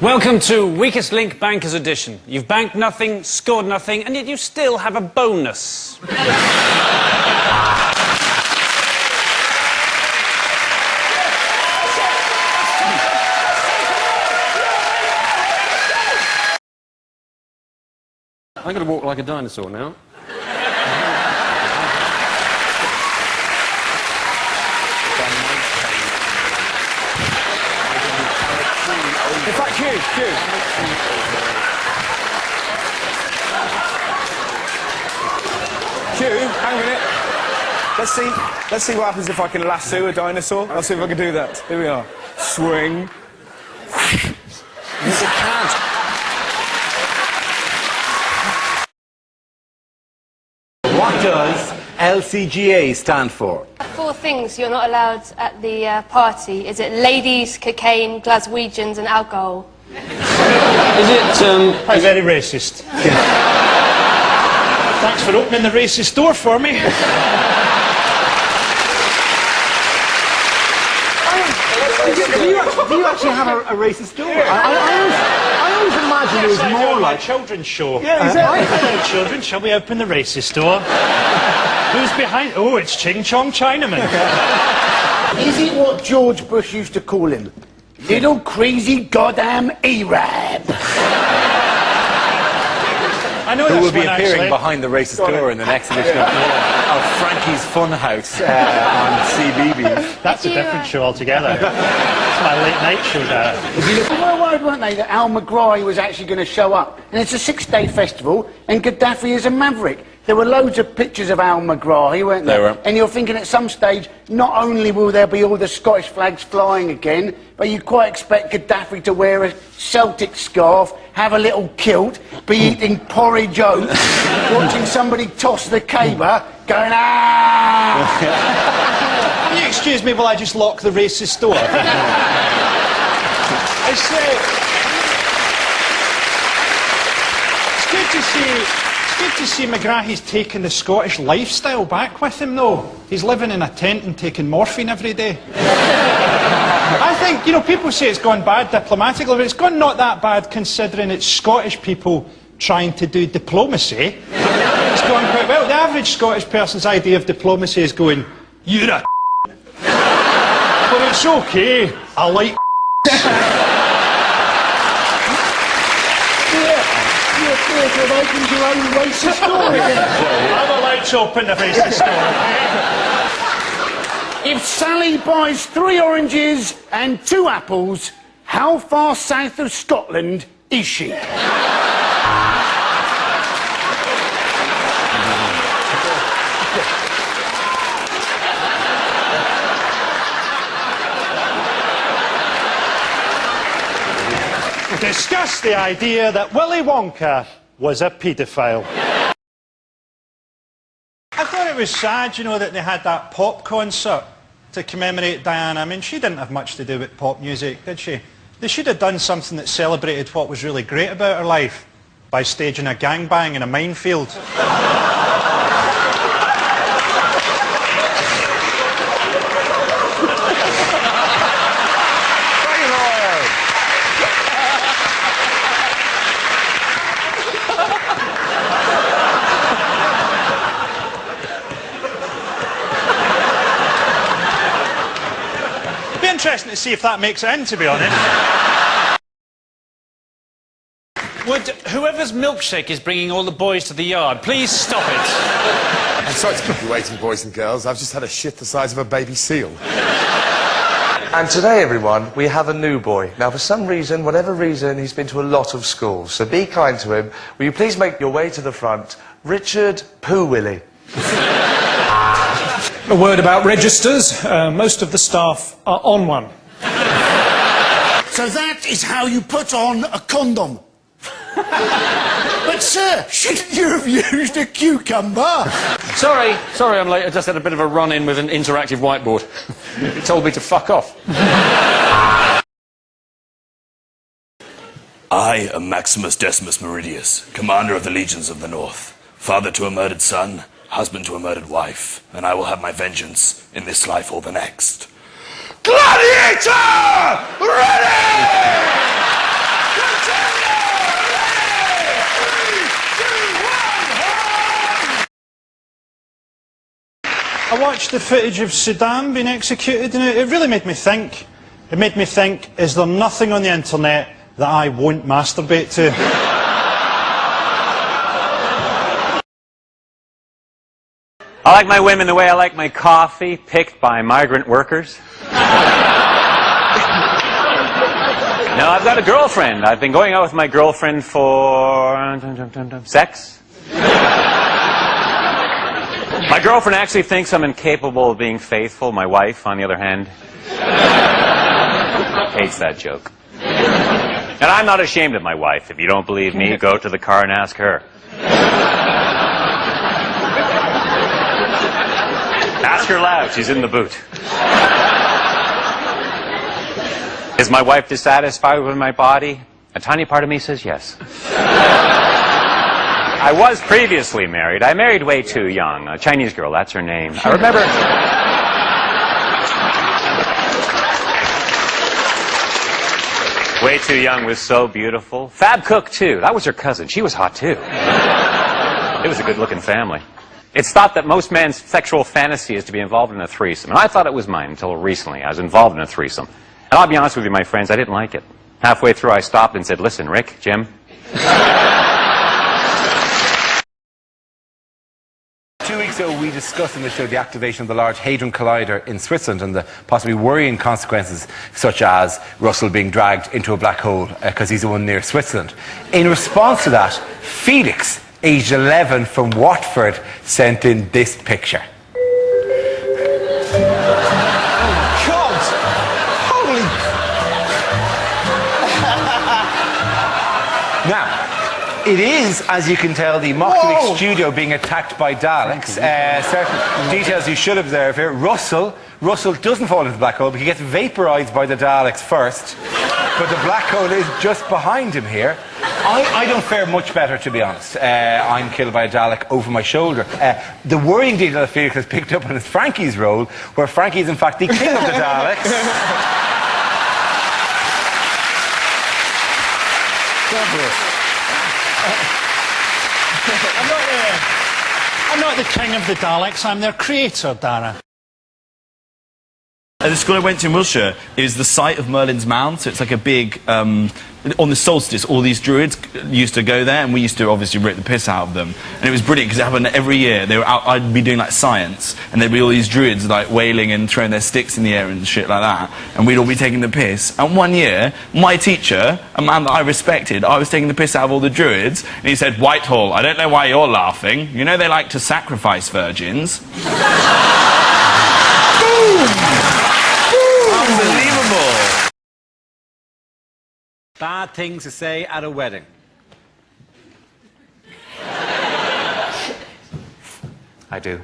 Welcome to Weakest Link Bankers Edition. You've banked nothing, scored nothing, and yet you still have a bonus. I'm going to walk like a dinosaur now. In fact, Hugh. Hugh, hang a minute. Let's see what happens if I can lasso a dinosaur. I'll see if I can do that. Here we are. Swing. Yes, it can't. What does LCGA stand for? 4 things you're not allowed at the party. Is it ladies, cocaine, Glaswegians and alcohol? Is it, Very racist. Thanks for opening the racist door for me. Do you actually have a racist door? I always imagined it was more like... children's show. Yeah, exactly. Hello, children, shall we open the racist door? Who's behind? Oh, it's Ching Chong Chinaman. Is it what George Bush used to call him? Little crazy goddamn Arab. I know Who will this be one, appearing actually. behind the racist door in the next edition of Frankie's Funhouse on CBeebies. That's a different show altogether. It's my late night show there. They were worried, weren't they, that Al McGraw was actually going to show up. And it's a 6-day festival, and Gaddafi is a maverick. There were loads of pictures of Al McGraw, weren't there? There were. And you're thinking at some stage, not only will there be all the Scottish flags flying again, but you quite expect Gaddafi to wear a Celtic scarf, have a little kilt, be eating porridge oats, watching somebody toss the caber, going, ah! Can you excuse me while I just lock the racist door? It's good to see McGrahy's taking the Scottish lifestyle back with him, though. He's living in a tent and taking morphine every day. I think, you know, people say it's gone bad diplomatically, but it's gone not that bad considering it's Scottish people trying to do diplomacy. It's gone quite well. The average Scottish person's idea of diplomacy is going, you're a but it's okay, I like You've opened your own racist door again. I'm allowed to open the racist store. If Sally buys 3 oranges and 2 apples, how far south of Scotland is she? Discuss the idea that Willy Wonka was a paedophile. I thought it was sad, you know, that they had that pop concert to commemorate Diana. I mean, she didn't have much to do with pop music, did she? They should have done something that celebrated what was really great about her life by staging a gangbang in a minefield. Interesting to see if that makes it in, to be honest. Would whoever's milkshake is bringing all the boys to the yard, please stop it? I'm sorry to keep you waiting, boys and girls. I've just had a shit the size of a baby seal. And today, everyone, we have a new boy. Now, for some reason, whatever reason, he's been to a lot of schools, so be kind to him. Will you please make your way to the front? Richard Poo Willie. A word about registers. Most of the staff are on one. So that is how you put on a condom. But, sir, shouldn't you have used a cucumber? Sorry, I'm late. I just had a bit of a run-in with an interactive whiteboard. It told me to fuck off. I am Maximus Decimus Meridius, commander of the legions of the North, father to a murdered son, husband to a murdered wife, and I will have my vengeance in this life or the next. Gladiator! Ready! watched the footage of Saddam being executed, and it really made me think. It made me think, is there nothing on the internet that I won't masturbate to? I like my women the way I like my coffee, picked by migrant workers. No, I've got a girlfriend. I've been going out with my girlfriend for... sex? My girlfriend actually thinks I'm incapable of being faithful. My wife, on the other hand, hates that joke. And I'm not ashamed of my wife. If you don't believe me, go to the car and ask her. Ask her loud. She's in the boot. Is my wife dissatisfied with my body? A tiny part of me says yes. I was previously married. I married way too young. A Chinese girl, that's her name. I remember... way too young was so beautiful. Fab Cook, too. That was her cousin. She was hot, too. It was a good-looking family. It's thought that most men's sexual fantasy is to be involved in a threesome. And I thought it was mine until recently. I was involved in a threesome. And I'll be honest with you, my friends, I didn't like it. Halfway through, I stopped and said, listen, Rick, Jim. 2 weeks ago, we discussed in the show the activation of the Large Hadron Collider in Switzerland and the possibly worrying consequences, such as Russell being dragged into a black hole because he's the one near Switzerland. In response to that, Felix, aged 11 from Watford, sent in this picture. Now, it is, as you can tell, the Mockwick studio being attacked by Daleks. Certain details you should observe here. Russell doesn't fall into the black hole, but he gets vaporised by the Daleks first. But the black hole is just behind him here. I don't fare much better, to be honest. I'm killed by a Dalek over my shoulder. The worrying detail that Felix has picked up on is Frankie's role, where Frankie is in fact the king of the Daleks. I'm not the king of the Daleks, I'm their creator, Dara. The school I went to in Wiltshire is the site of Merlin's Mound, so it's like a big... on the solstice, all these druids used to go there, and we used to obviously rip the piss out of them. And it was brilliant, because it happened every year. They were out, I'd be doing, like, science, and there'd be all these druids, like, wailing and throwing their sticks in the air and shit like that. And we'd all be taking the piss. And one year, my teacher, a man that I respected, I was taking the piss out of all the druids, and he said, Whitehall, I don't know why you're laughing. You know they like to sacrifice virgins. Unbelievable. Bad things to say at a wedding. I do.